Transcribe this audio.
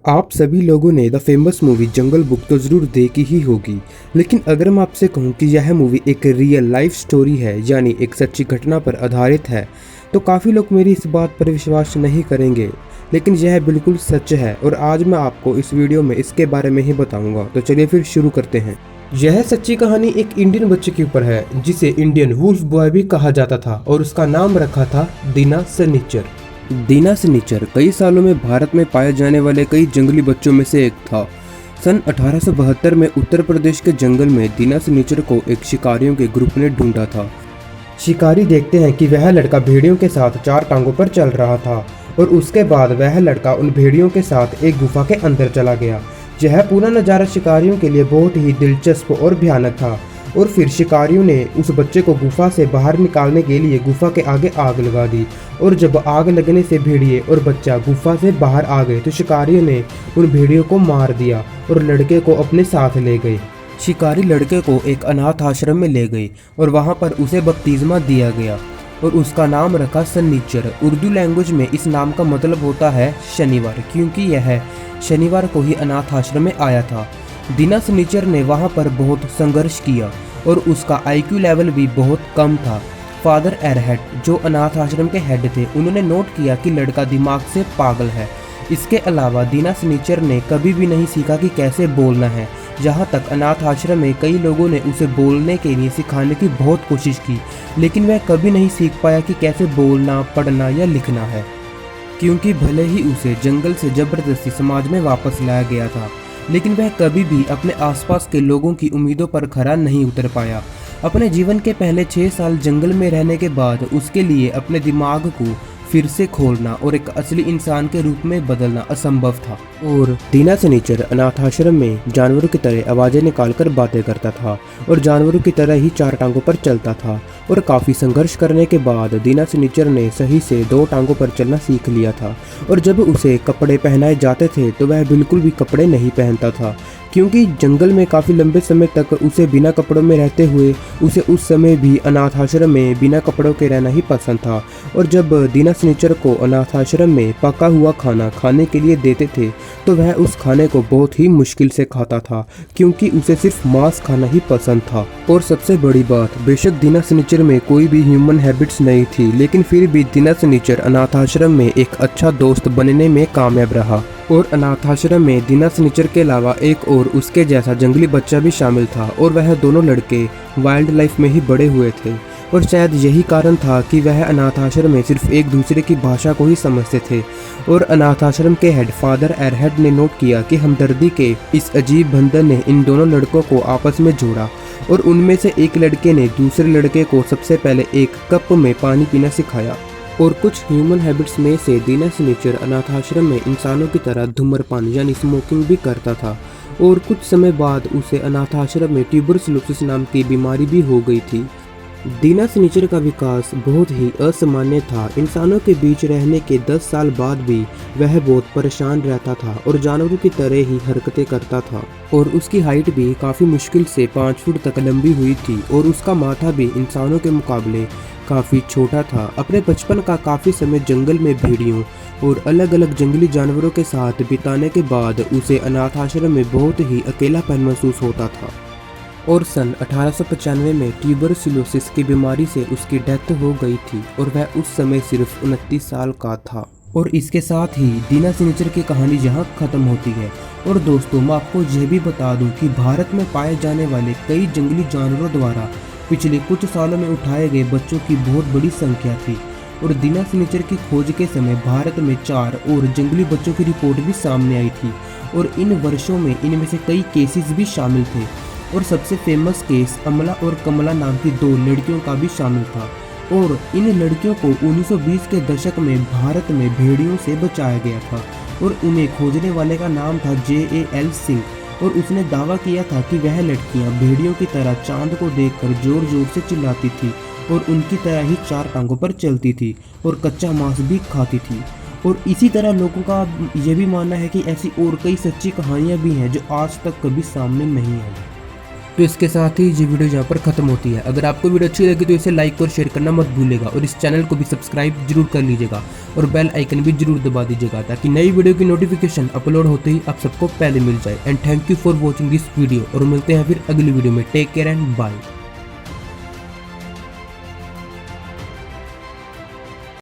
आप सभी लोगों ने the famous movie jungle book तो ज़रूर देखी ही होगी, लेकिन अगर मैं आपसे कहूं कि यह मूवी एक रियल लाइफ स्टोरी है, यानी एक सच्ची घटना पर आधारित है, तो काफ़ी लोग मेरी इस बात पर विश्वास नहीं करेंगे। लेकिन यह बिल्कुल सच है और आज मैं आपको इस वीडियो में इसके बारे में ही बताऊंगा। तो चलिए फिर शुरू करते हैं। यह सच्ची कहानी एक इंडियन बच्चे के ऊपर है जिसे इंडियन वुल्फ बॉय भी कहा जाता था और उसका नाम रखा था दीना सनीचर। दीना सनीचर कई सालों में भारत में पाए जाने वाले कई जंगली बच्चों में से एक था। सन 1872 में उत्तर प्रदेश के जंगल में दीना सनीचर को एक शिकारियों के ग्रुप ने ढूंढा था। शिकारी देखते हैं कि वह लड़का भेड़ियों के साथ 4 टांगों पर चल रहा था और उसके बाद वह लड़का उन भेड़ियों के साथ एक गुफा के अंदर चला गया। यह पूरा नज़ारा शिकारियों के लिए बहुत ही दिलचस्प और भयानक था और फिर शिकारियों ने उस बच्चे को गुफा से बाहर निकालने के लिए गुफा के आगे आग लगा दी और जब आग लगने से भेड़िए और बच्चा गुफा से बाहर आ गए तो शिकारियों ने उन भेड़ियों को मार दिया और लड़के को अपने साथ ले गए। शिकारी लड़के को एक अनाथ आश्रम में ले गए और वहां पर उसे बपतिस्मा दिया गया और उसका नाम रखा सनीचर। उर्दू लैंग्वेज में इस नाम का मतलब होता है शनिवार, क्योंकि यह शनिवार को ही अनाथ आश्रम में आया था। दीना सनीचर ने वहां पर बहुत संघर्ष किया और उसका IQ लेवल भी बहुत कम था। फादर एरहेड, जो अनाथ आश्रम के हेड थे, उन्होंने नोट किया कि लड़का दिमाग से पागल है। इसके अलावा दीना सनीचर ने कभी भी नहीं सीखा कि कैसे बोलना है। जहाँ तक अनाथ आश्रम में कई लोगों ने उसे बोलने के लिए सिखाने की बहुत कोशिश की, लेकिन वह कभी नहीं सीख पाया कि कैसे बोलना, पढ़ना या लिखना है, क्योंकि भले ही उसे जंगल से जबरदस्ती समाज में वापस लाया गया था, लेकिन वह कभी भी अपने आसपास के लोगों की उम्मीदों पर खरा नहीं उतर पाया। अपने जीवन के पहले 6 साल जंगल में रहने के बाद उसके लिए अपने दिमाग को फिर से खोलना और एक असली इंसान के रूप में बदलना असंभव था। और दीना सनीचर अनाथ आश्रम में जानवरों की तरह आवाज़ें निकालकर बातें करता था और जानवरों की तरह ही 4 टांगों पर चलता था। और काफ़ी संघर्ष करने के बाद दीना सनीचर ने सही से 2 टांगों पर चलना सीख लिया था। और जब उसे कपड़े पहनाए जाते थे तो वह बिल्कुल भी कपड़े नहीं पहनता था, क्योंकि जंगल में काफ़ी लंबे समय तक उसे बिना कपड़ों में रहते हुए उसे उस समय भी अनाथ आश्रम में बिना कपड़ों के रहना ही पसंद था। और जब दीना सनीचर को अनाथ आश्रम में पका हुआ खाना खाने के लिए देते थे तो वह उस खाने को बहुत ही मुश्किल से खाता था, क्योंकि उसे सिर्फ मांस खाना ही पसंद था। और सबसे बड़ी बात, बेशक दीना सनीचर में कोई भी ह्यूमन हैबिट्स नहीं थी, लेकिन फिर भी दीना सनीचर अनाथ आश्रम में एक अच्छा दोस्त बनने में कामयाब रहा। और अनाथ आश्रम में दीना सनीचर के अलावा एक और उसके जैसा जंगली बच्चा भी शामिल था और वह दोनों लड़के वाइल्ड लाइफ में ही बड़े हुए थे। और शायद यही कारण था कि वह अनाथ आश्रम में सिर्फ एक दूसरे की भाषा को ही समझते थे। और अनाथ आश्रम के हेड फादर एरहेड ने नोट किया कि हमदर्दी के इस अजीब बंधन ने इन दोनों लड़कों को आपस में जोड़ा और उनमें से एक लड़के ने दूसरे लड़के को सबसे पहले एक कप में पानी पीना सिखाया। और कुछ ह्यूमन हैबिट्स में से दीना सनीचर अनाथ आश्रम में इंसानों की तरह धूम्रपान यानी स्मोकिंग भी करता था। और कुछ समय बाद उसे अनाथ आश्रम में ट्यूबरकुलोसिस नाम की बीमारी भी हो गई थी। दीना सनीचर का विकास बहुत ही असामान्य था। इंसानों के बीच रहने के 10 साल बाद भी वह बहुत परेशान रहता था और जानवरों की तरह ही हरकतें करता था। और उसकी हाइट भी काफ़ी मुश्किल से 5 फुट तक लंबी हुई थी और उसका माथा भी इंसानों के मुकाबले काफ़ी छोटा था। अपने बचपन का काफ़ी समय जंगल में भेड़ियों और अलग अलग जंगली जानवरों के साथ बिताने के बाद उसे अनाथ आश्रम में बहुत ही अकेलापन महसूस होता था। और सन 1895 में ट्यूबरकुलोसिस की बीमारी से उसकी डेथ हो गई थी और वह उस समय सिर्फ 29 साल का था। और इसके साथ ही दीना सनीचर की कहानी यहाँ ख़त्म होती है। और दोस्तों, मैं आपको यह भी बता दूं कि भारत में पाए जाने वाले कई जंगली जानवरों द्वारा पिछले कुछ सालों में उठाए गए बच्चों की बहुत बड़ी संख्या थी। और दीना सनीचर की खोज के समय भारत में 4 और जंगली बच्चों की रिपोर्ट भी सामने आई थी और इन वर्षों में इनमें से कई केसेस भी शामिल थे। और सबसे फेमस केस अमला और कमला नाम की 2 लड़कियों का भी शामिल था। और इन लड़कियों को 1920 के दशक में भारत में भेड़ियों से बचाया गया था और उन्हें खोजने वाले का नाम था JAL सिंह। और उसने दावा किया था कि वह लड़कियां भेड़ियों की तरह चांद को देखकर जोर जोर से चिल्लाती थी और उनकी तरह ही 4 टांगों पर चलती थी और कच्चा मांस भी खाती थी। और इसी तरह लोगों का यह भी मानना है कि ऐसी और कई सच्ची कहानियां भी हैं जो आज तक कभी सामने नहीं आई। तो इसके साथ ही ये वीडियो यहाँ पर खत्म होती है। अगर आपको वीडियो अच्छी लगी तो इसे लाइक और शेयर करना मत भूलिएगा और इस चैनल को भी सब्सक्राइब जरूर कर लीजिएगा और बेल आइकन भी जरूर दबा दीजिएगा ताकि नई वीडियो की नोटिफिकेशन अपलोड होते ही आप सबको पहले मिल जाए। And thank you for watching this video और मिलते हैं फिर अगली वीडियो में। Take care and bye.